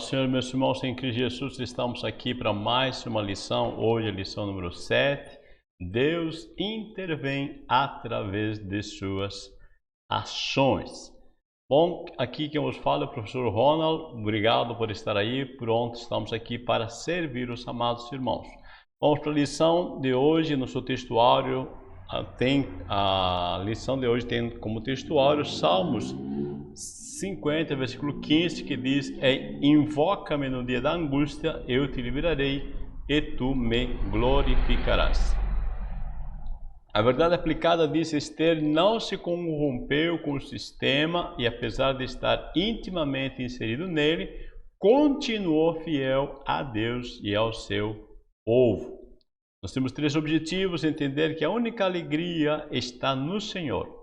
Senhor, meus irmãos em Cristo Jesus, estamos aqui para mais uma lição, hoje a lição número 7. Deus intervém através de suas ações. Bom, aqui quem vos fala é o professor Ronald, obrigado por estar aí, pronto, estamos aqui para servir os amados irmãos. Vamos para a lição de hoje, no seu textuário, a lição de hoje tem como textuário Salmos 50, versículo 15, que diz: invoca-me no dia da angústia, eu te livrarei e tu me glorificarás. A verdade aplicada diz: Esther não se corrompeu com o sistema e, apesar de estar intimamente inserido nele, continuou fiel a Deus e ao seu povo. Nós temos três objetivos: entender que a única alegria está no Senhor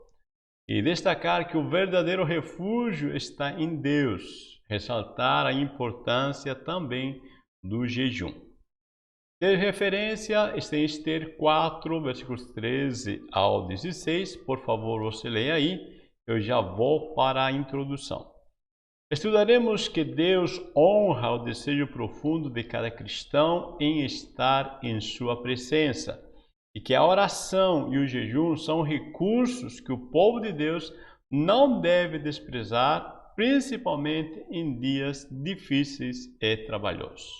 e destacar que o verdadeiro refúgio está em Deus, ressaltar a importância também do jejum. Ter referência está em Esther 4, versículos 13 ao 16, por favor você leia aí, eu já vou para a introdução. Estudaremos que Deus honra o desejo profundo de cada cristão em estar em sua presença e que a oração e o jejum são recursos que o povo de Deus não deve desprezar, principalmente em dias difíceis e trabalhosos.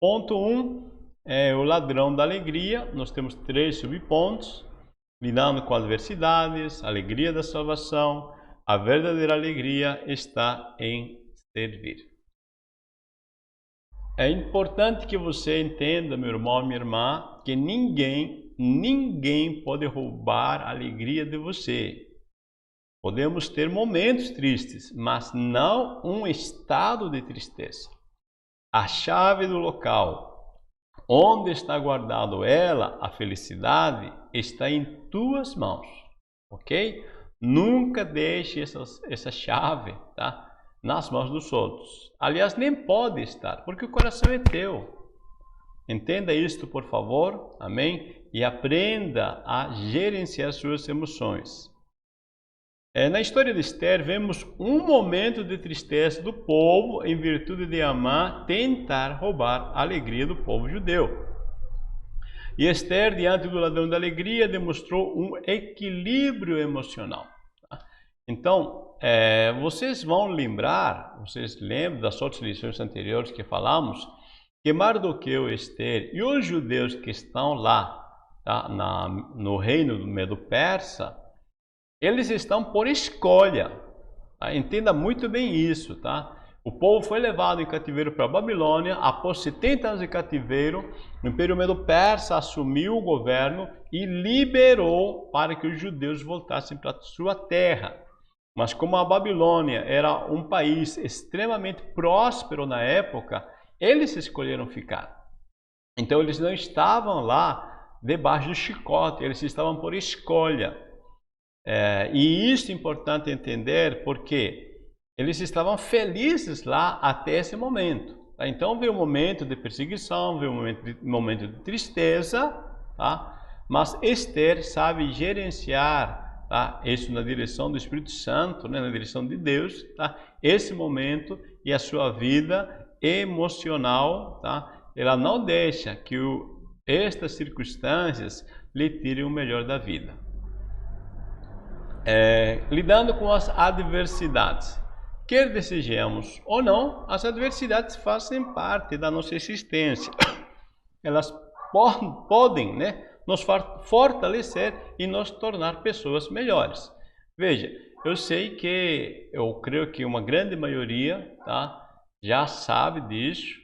Ponto 1 é o ladrão da alegria. Nós temos três subpontos: lidando com adversidades, alegria da salvação. A verdadeira alegria está em servir. É importante que você entenda, meu irmão, minha irmã, que ninguém pode roubar a alegria de você. Podemos ter momentos tristes, mas não um estado de tristeza. A chave do local onde está guardado ela, a felicidade, está em tuas mãos, ok? Nunca deixe essa chave, tá, nas mãos dos outros. Aliás, nem pode estar, porque o coração é teu. Entenda isto, por favor, amém? E aprenda a gerenciar suas emoções. Na história de Esther, vemos um momento de tristeza do povo em virtude de Amã tentar roubar a alegria do povo judeu. E Esther, diante do ladrão da alegria, demonstrou um equilíbrio emocional. Então, vocês vão lembrar, vocês lembram das outras lições anteriores que falamos, que Mardoqueu, Esther e os judeus que estão lá, tá, no reino do Medo-Persa, eles estão por escolha. Tá? Entenda muito bem isso. Tá? O povo foi levado em cativeiro para a Babilônia. Após 70 anos de cativeiro, o Império Medo-Persa assumiu o governo e liberou para que os judeus voltassem para a sua terra. Mas como a Babilônia era um país extremamente próspero na época, eles escolheram ficar. Então eles não estavam lá debaixo do chicote, eles estavam por escolha. E isso é importante entender porque eles estavam felizes lá até esse momento. Tá? Então veio um momento de perseguição, veio um momento de tristeza, tá? Mas Esther sabe gerenciar, tá, isso na direção do Espírito Santo, né, na direção de Deus, tá, esse momento e a sua vida emocional, tá? Ela não deixa que estas circunstâncias lhe tirem o melhor da vida. Lidando com as adversidades, quer desejemos ou não, as adversidades fazem parte da nossa existência. Elas podem, né, nos fortalecer e nos tornar pessoas melhores. Veja, eu creio que uma grande maioria, tá, já sabe disso.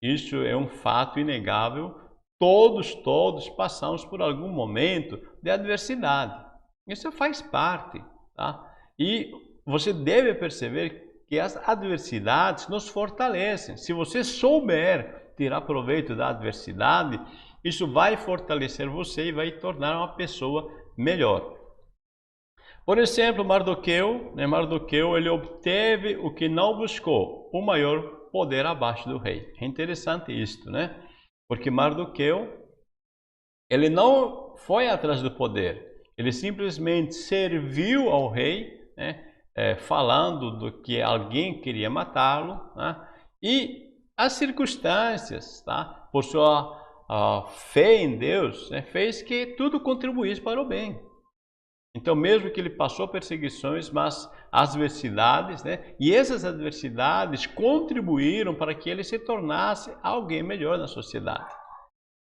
Isso é um fato inegável. Todos passamos por algum momento de adversidade. Isso faz parte, tá? E você deve perceber que as adversidades nos fortalecem. Se você souber tirar proveito da adversidade, isso vai fortalecer você e vai tornar uma pessoa melhor. Por exemplo, Mardoqueu, ele obteve o que não buscou, o maior poder abaixo do rei. É interessante isto, né? Porque Mardoqueu, ele não foi atrás do poder. Ele simplesmente serviu ao rei, né, falando do que alguém queria matá-lo, né? E as circunstâncias, tá? Por sua fé em Deus, né? Fez que tudo contribuísse para o bem. Então, mesmo que ele passou perseguições, mas adversidades, né? E essas adversidades contribuíram para que ele se tornasse alguém melhor na sociedade.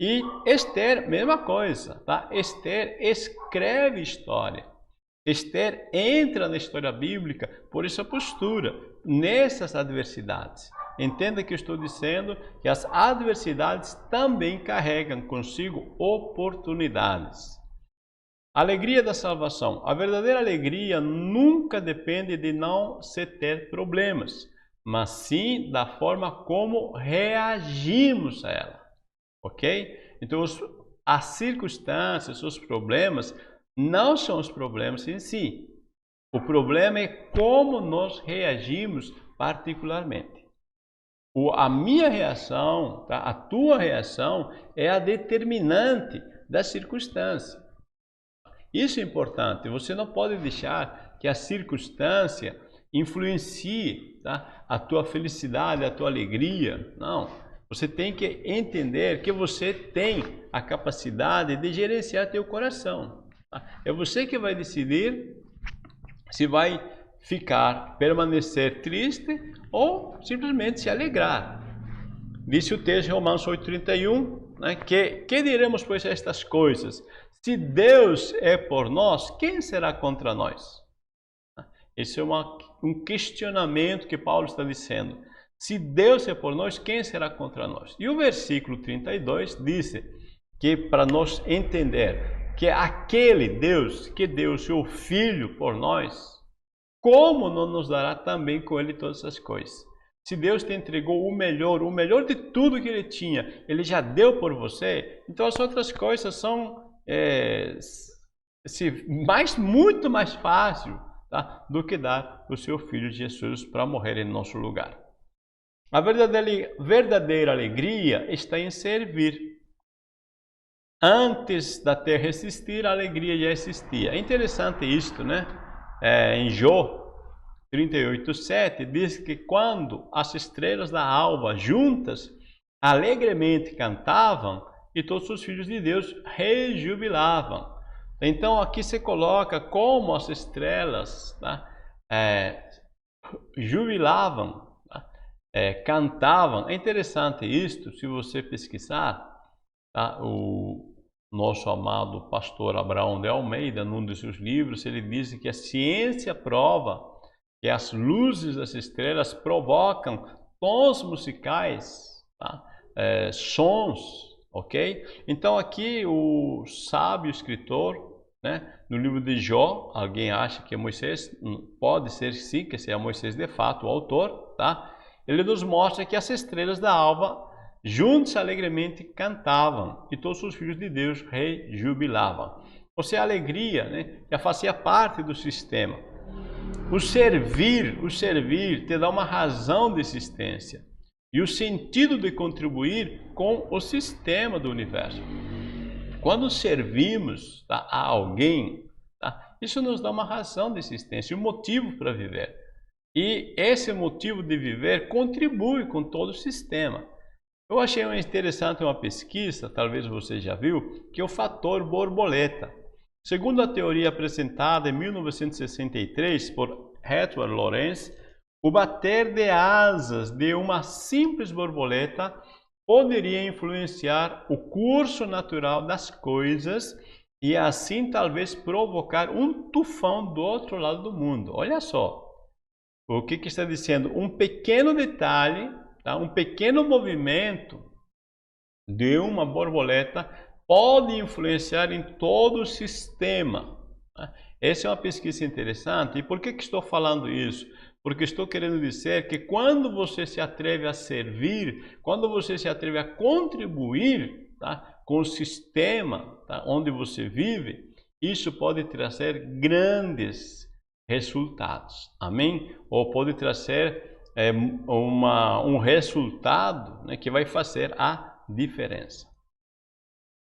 E Esther, mesma coisa, tá? Esther escreve história. Esther entra na história bíblica por essa postura, nessas adversidades. Entenda que eu estou dizendo que as adversidades também carregam consigo oportunidades. Alegria da salvação. A verdadeira alegria nunca depende de não se ter problemas, mas sim da forma como reagimos a ela. Ok? Então, as circunstâncias, os problemas, não são os problemas em si. O problema é como nós reagimos particularmente. A minha reação, tá? A tua reação é a determinante da circunstância. Isso é importante. Você não pode deixar que a circunstância influencie, tá? A tua felicidade, a tua alegria. Não. Você tem que entender que você tem a capacidade de gerenciar teu coração. Tá? É você que vai decidir se vai permanecer triste ou simplesmente se alegrar. Disse o texto de Romanos 8,31, né, que diremos pois a estas coisas? Se Deus é por nós, quem será contra nós? Esse é um questionamento que Paulo está dizendo. Se Deus é por nós, quem será contra nós? E o versículo 32 diz que para nós entender que aquele Deus que deu o seu Filho por nós, como não nos dará também com ele todas as coisas? Se Deus te entregou o melhor de tudo que ele tinha, ele já deu por você, então as outras coisas são muito mais fácil, tá, do que dar o seu Filho Jesus para morrer em nosso lugar. A verdadeira alegria está em servir. Antes da terra existir, a alegria já existia. É interessante isto, né? Em Jó 38:7 diz que quando as estrelas da alva juntas alegremente cantavam e todos os filhos de Deus rejubilavam. Então aqui se coloca como as estrelas, tá? Jubilavam, tá? Cantavam. É interessante isto, se você pesquisar, tá? O nosso amado pastor Abraão de Almeida, num dos seus livros, ele diz que a ciência prova que as luzes das estrelas provocam tons musicais, tá? Sons, ok? Então aqui o sábio escritor, né, no livro de Jó, alguém acha que é Moisés, pode ser sim, que seja Moisés de fato o autor, tá? Ele nos mostra que as estrelas da alva juntos alegremente cantavam e todos os filhos de Deus rejubilavam. Ou seja, a alegria, né, já fazia parte do sistema. O servir te dá uma razão de existência e o sentido de contribuir com o sistema do universo. Quando servimos, tá, a alguém, tá, isso nos dá uma razão de existência, um motivo para viver. E esse motivo de viver contribui com todo o sistema. Eu achei interessante uma pesquisa, talvez você já viu, que é o fator borboleta. Segundo a teoria apresentada em 1963 por Edward Lorenz, o bater de asas de uma simples borboleta poderia influenciar o curso natural das coisas e assim talvez provocar um tufão do outro lado do mundo. Olha só, o que está dizendo? Um pequeno detalhe, tá? Um pequeno movimento de uma borboleta pode influenciar em todo o sistema. Essa é uma pesquisa interessante. E por que estou falando isso? Porque estou querendo dizer que quando você se atreve a servir, quando você se atreve a contribuir, tá, com o sistema, tá, onde você vive, isso pode trazer grandes resultados. Amém? Ou pode trazer um resultado, né, que vai fazer a diferença.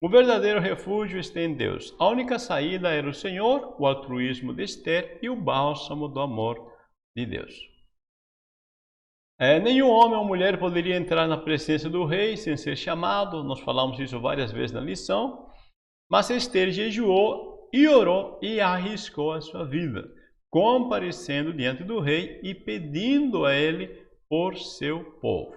O verdadeiro refúgio está em Deus. A única saída era o Senhor, o altruísmo de Esther e o bálsamo do amor de Deus. Nenhum homem ou mulher poderia entrar na presença do rei sem ser chamado, nós falamos isso várias vezes na lição, mas Esther jejuou e orou e arriscou a sua vida, comparecendo diante do rei e pedindo a ele por seu povo.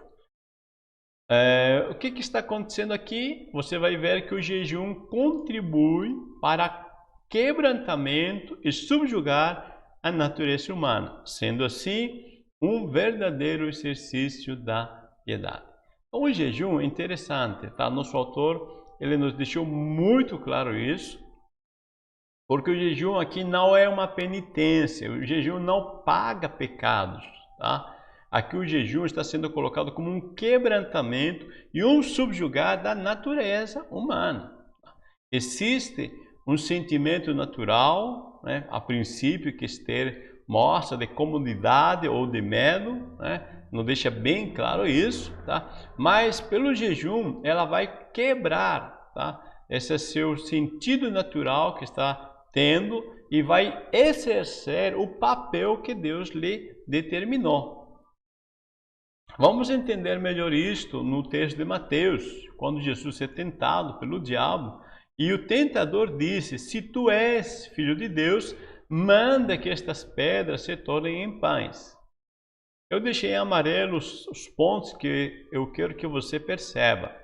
O que está acontecendo aqui? Você vai ver que o jejum contribui para quebrantamento e subjugar a natureza humana, sendo assim um verdadeiro exercício da piedade. Então, o jejum é interessante, tá? Nosso autor, ele nos deixou muito claro isso, porque o jejum aqui não é uma penitência, o jejum não paga pecados, tá? Aqui o jejum está sendo colocado como um quebrantamento e um subjugar da natureza humana. Existe um sentimento natural, né, a princípio, que Esther mostra de comodidade ou de medo, né, não deixa bem claro isso, tá? Mas pelo jejum ela vai quebrar, tá? Esse é seu sentido natural que está tendo e vai exercer o papel que Deus lhe determinou. Vamos entender melhor isto no texto de Mateus, quando Jesus é tentado pelo diabo e o tentador disse: se tu és filho de Deus, manda que estas pedras se tornem em pães. Eu deixei em amarelo os pontos que eu quero que você perceba.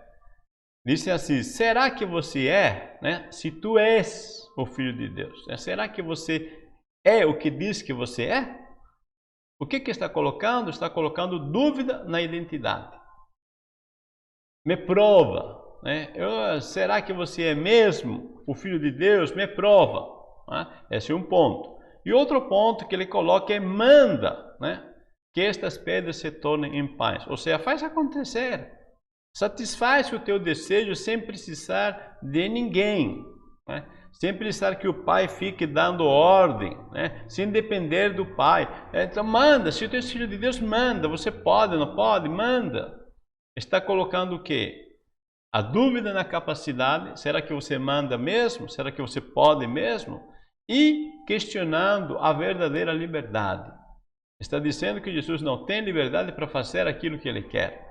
Disse assim: será que você é, né? Se tu és o filho de Deus, né? Será que você é o que diz que você é? O que está colocando? Está colocando dúvida na identidade. Me prova, né? Será que você é mesmo o Filho de Deus? Me prova. Né? Esse é um ponto. E outro ponto que ele coloca é manda, né? Que estas pedras se tornem em pães. Ou seja, faz acontecer. Satisfaz o teu desejo sem precisar de ninguém. Né? Sem precisar que o pai fique dando ordem, né? Sem depender do pai. Então manda, se tu és filho de Deus, manda. Você pode, não pode? Manda. Está colocando o quê? A dúvida na capacidade. Será que você manda mesmo? Será que você pode mesmo? E questionando a verdadeira liberdade. Está dizendo que Jesus não tem liberdade para fazer aquilo que ele quer.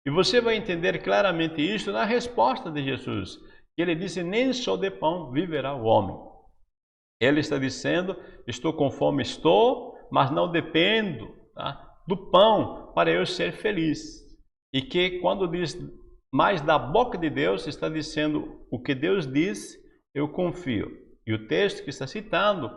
E você vai entender claramente isso na resposta de Jesus. Ele disse: nem só de pão viverá o homem. Ele está dizendo: estou com fome, mas não dependo, tá, do pão para eu ser feliz. E que quando diz mais da boca de Deus, está dizendo o que Deus diz, eu confio. E o texto que está citando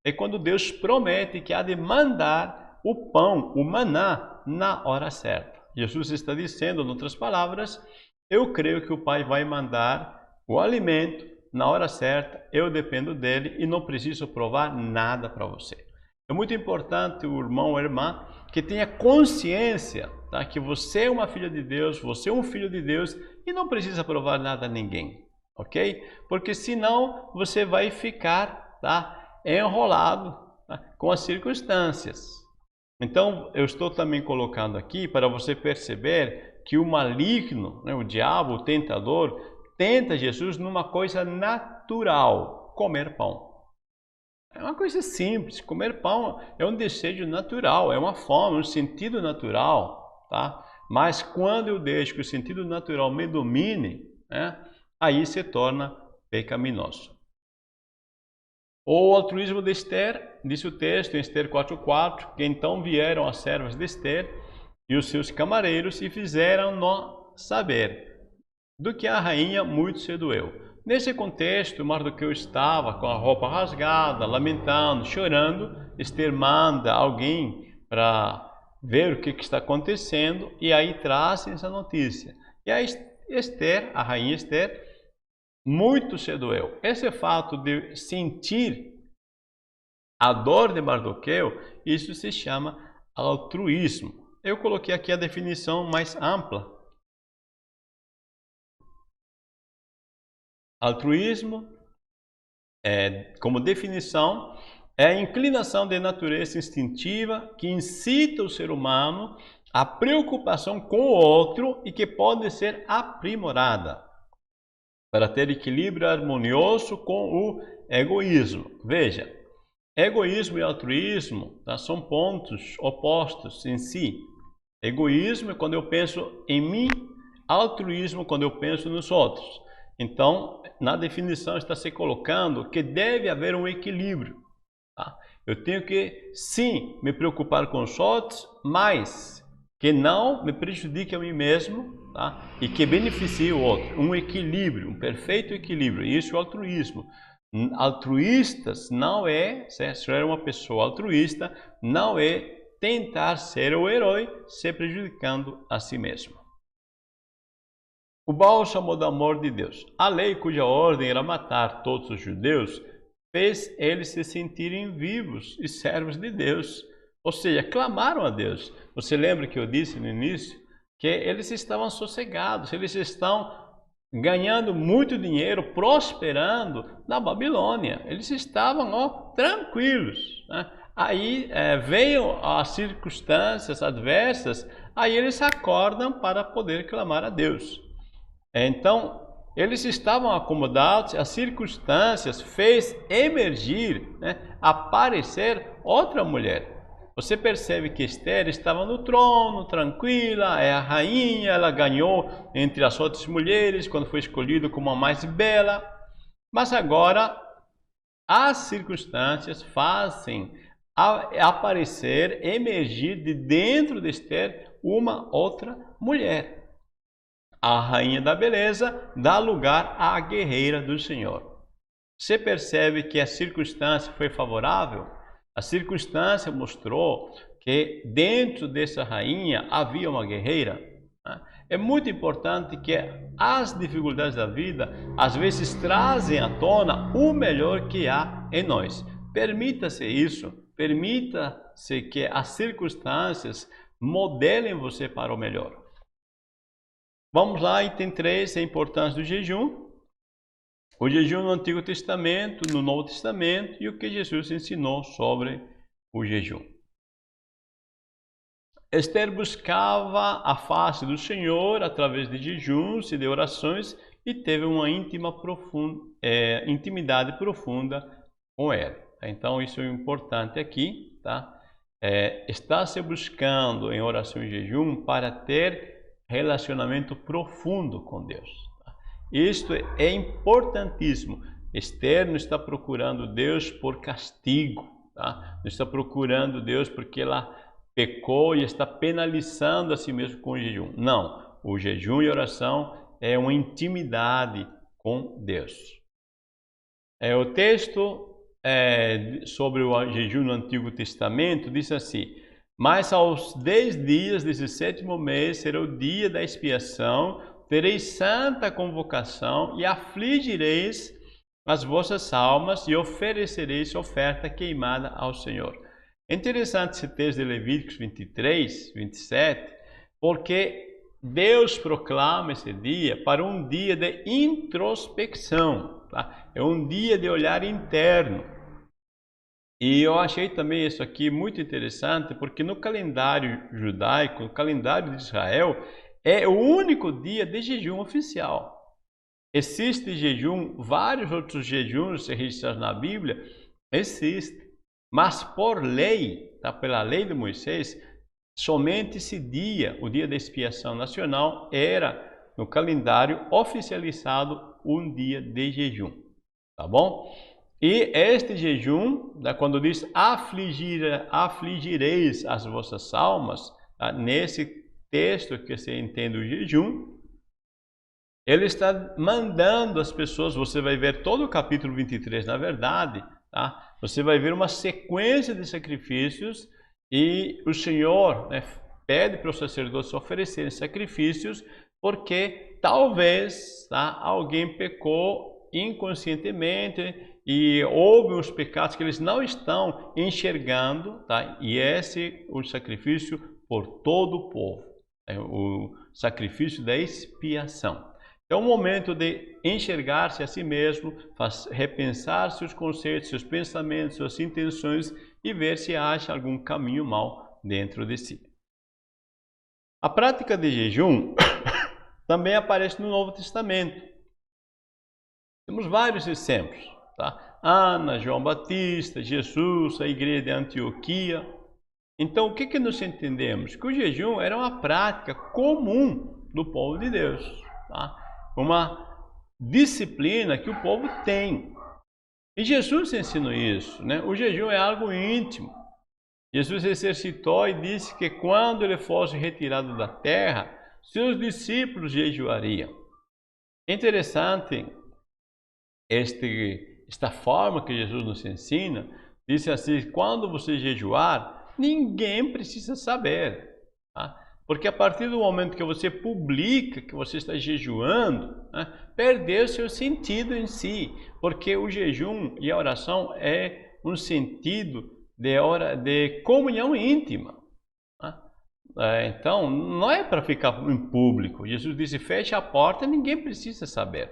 é quando Deus promete que há de mandar o pão, o maná, na hora certa. Jesus está dizendo, em outras palavras, eu creio que o Pai vai mandar o alimento na hora certa, eu dependo dele e não preciso provar nada para você. É muito importante o irmão ou a irmã que tenha consciência, tá, que você é uma filha de Deus, você é um filho de Deus e não precisa provar nada a ninguém, ok? Porque senão você vai ficar, tá, enrolado, tá, com as circunstâncias. Então eu estou também colocando aqui para você perceber que o maligno, né, o diabo, o tentador, tenta Jesus numa coisa natural, comer pão. É uma coisa simples, comer pão é um desejo natural, é uma fome, um sentido natural, tá? Mas quando eu deixo que o sentido natural me domine, né, aí se torna pecaminoso. O altruísmo de Esther, diz o texto em Esther 4:4, que então vieram as servas de Esther e os seus camareiros e fizeram-no saber do que a rainha muito se doeu. Nesse contexto, Mardoqueu estava com a roupa rasgada, lamentando, chorando. Esther manda alguém para ver o que está acontecendo e aí trazem essa notícia. E a Esther, a rainha Esther, muito se doeu. Esse fato de sentir a dor de Mardoqueu, isso se chama altruísmo. Eu coloquei aqui a definição mais ampla. Altruísmo, como definição, é a inclinação de natureza instintiva que incita o ser humano à preocupação com o outro e que pode ser aprimorada para ter equilíbrio harmonioso com o egoísmo. Veja, Egoísmo e altruísmo, tá, são pontos opostos em si. Egoísmo é quando eu penso em mim, altruísmo quando eu penso nos outros. Então, na definição está se colocando que deve haver um equilíbrio. Tá? Eu tenho que, sim, me preocupar com os outros, mas que não me prejudique a mim mesmo, tá? E que beneficie o outro. Um equilíbrio, um perfeito equilíbrio. Isso é o altruísmo. Altruístas não é, se é uma pessoa altruísta, não é tentar ser o herói, se prejudicando a si mesmo. O bálsamo do amor de Deus. A lei cuja ordem era matar todos os judeus, fez eles se sentirem vivos e servos de Deus. Ou seja, clamaram a Deus. Você lembra que eu disse no início que eles estavam sossegados, eles estão ganhando muito dinheiro, prosperando na Babilônia. Eles estavam tranquilos, né? Aí veio as circunstâncias adversas, aí eles acordam para poder clamar a Deus. Então, eles estavam acomodados, as circunstâncias fez emergir, né, aparecer outra mulher. Você percebe que Esther estava no trono, tranquila, é a rainha, ela ganhou entre as outras mulheres quando foi escolhida como a mais bela. Mas agora as circunstâncias fazem aparecer, emergir de dentro de Esther uma outra mulher. A rainha da beleza dá lugar à guerreira do Senhor. Você percebe que a circunstância foi favorável? A circunstância mostrou que dentro dessa rainha havia uma guerreira. É muito importante que as dificuldades da vida às vezes trazem à tona o melhor que há em nós. Permita-se isso, permita-se que as circunstâncias modelem você para o melhor. Vamos lá, item 3, a importância do jejum. O jejum no Antigo Testamento, no Novo Testamento e o que Jesus ensinou sobre o jejum. Esther buscava a face do Senhor através de jejuns e de orações e teve uma intimidade profunda com Ele. Então isso é importante aqui, tá? Está se buscando em oração e jejum para ter relacionamento profundo com Deus. Isto é importantíssimo. Esther não está procurando Deus por castigo, tá? Não está procurando Deus porque ela pecou e está penalizando a si mesmo com o jejum. Não, o jejum e oração é uma intimidade com Deus. O texto sobre o jejum no Antigo Testamento diz assim: mas aos 10 dias desse 7º mês será o dia da expiação, tereis santa convocação e afligireis as vossas almas e oferecereis oferta queimada ao Senhor. É interessante esse texto de Levíticos 23, 27, porque Deus proclama esse dia para um dia de introspecção, tá? É um dia de olhar interno. E eu achei também isso aqui muito interessante, porque no calendário judaico, no calendário de Israel, é o único dia de jejum oficial. Existe jejum, vários outros jejuns registrados na Bíblia, existe. Mas por lei, tá, pela lei de Moisés, somente esse dia, o dia da expiação nacional, era no calendário oficializado um dia de jejum, tá bom? E este jejum, quando diz afligireis as vossas almas, tá? Nesse texto que você entende o jejum, ele está mandando as pessoas, você vai ver todo o capítulo 23, na verdade, tá? Você vai ver uma sequência de sacrifícios e o Senhor, né, pede para os sacerdotes oferecerem sacrifícios porque talvez, tá, alguém pecou inconscientemente e houve uns pecados que eles não estão enxergando, tá? E esse é o sacrifício por todo o povo, é o sacrifício da expiação. É um momento de enxergar-se a si mesmo, repensar seus conceitos, seus pensamentos, suas intenções e ver se acha algum caminho mau dentro de si. A prática de jejum também aparece no Novo Testamento. Temos vários exemplos, tá? Ana, João Batista, Jesus, a igreja de Antioquia. Então, o que nós entendemos? Que o jejum era uma prática comum do povo de Deus, tá? Uma disciplina que o povo tem. E Jesus ensinou isso, né? O jejum é algo íntimo. Jesus exercitou e disse que quando ele fosse retirado da terra, seus discípulos jejuariam. É interessante esta forma que Jesus nos ensina. Disse assim: quando você jejuar, ninguém precisa saber, tá? Porque a partir do momento que você publica que você está jejuando, né, perdeu seu sentido em si, porque o jejum e a oração é um sentido de comunhão íntima. Então, não é para ficar em público. Jesus disse: feche a porta, ninguém precisa saber.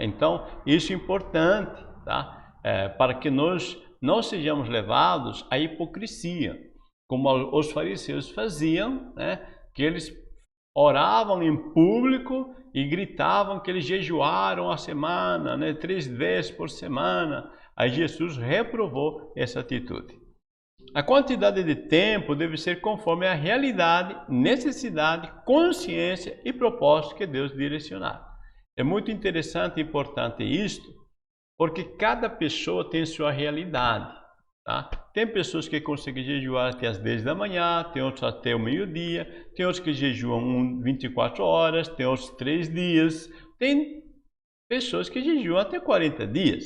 Então, isso é importante, tá? Para que nós não sejamos levados à hipocrisia, como os fariseus faziam, né? Que eles oravam em público e gritavam que eles jejuaram a semana, né? 3 vezes por semana. Aí Jesus reprovou essa atitude. A quantidade de tempo deve ser conforme a realidade, necessidade, consciência e propósito que Deus direcionar. É muito interessante e importante isto, porque cada pessoa tem sua realidade, tá? Tem pessoas que conseguem jejuar até as 10 da manhã, tem outros até o meio-dia, tem outros que jejuam 24 horas, tem outros 3 dias, tem pessoas que jejuam até 40 dias.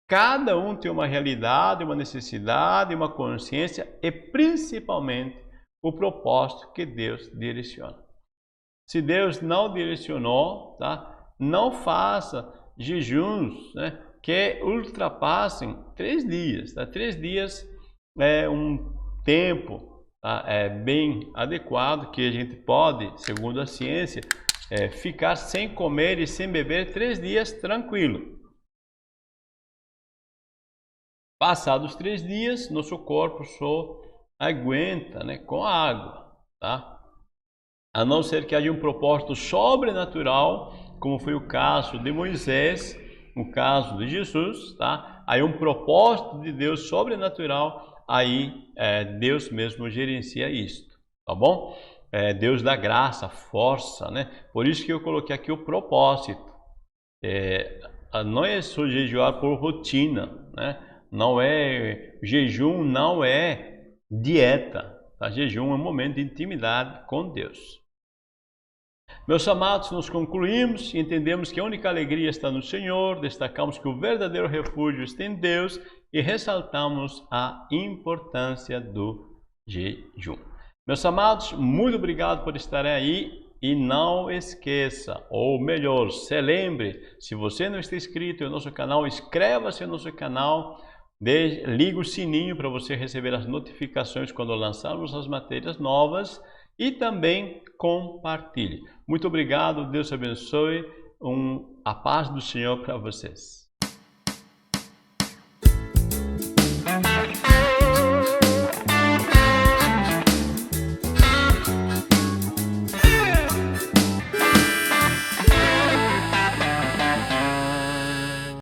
Cada um tem uma realidade, uma necessidade, uma consciência e principalmente o propósito que Deus direciona. Se Deus não direcionou, tá? Não faça jejuns, né, que ultrapassem 3 dias. Tá? 3 dias é um tempo, tá? Bem adequado que a gente pode, segundo a ciência, ficar sem comer e sem beber 3 dias tranquilo. Passados 3 dias, nosso corpo só aguenta, né, com a água, tá? A não ser que haja um propósito sobrenatural, como foi o caso de Moisés, o caso de Jesus, tá? Aí um propósito de Deus sobrenatural, aí Deus mesmo gerencia isto, tá bom? Deus dá graça, força, né? Por isso que eu coloquei aqui o propósito. Não é só jejuar por rotina, né? Jejum não é dieta, tá? Jejum é um momento de intimidade com Deus. Meus amados, nós concluímos e entendemos que a única alegria está no Senhor, destacamos que o verdadeiro refúgio está em Deus e ressaltamos a importância do jejum. Meus amados, muito obrigado por estarem aí e não esqueça, ou melhor, se lembre, se você não está inscrito no nosso canal, inscreva-se no nosso canal, ligue o sininho para você receber as notificações quando lançarmos as matérias novas e também compartilhe. Muito obrigado, Deus abençoe, a paz do Senhor para vocês.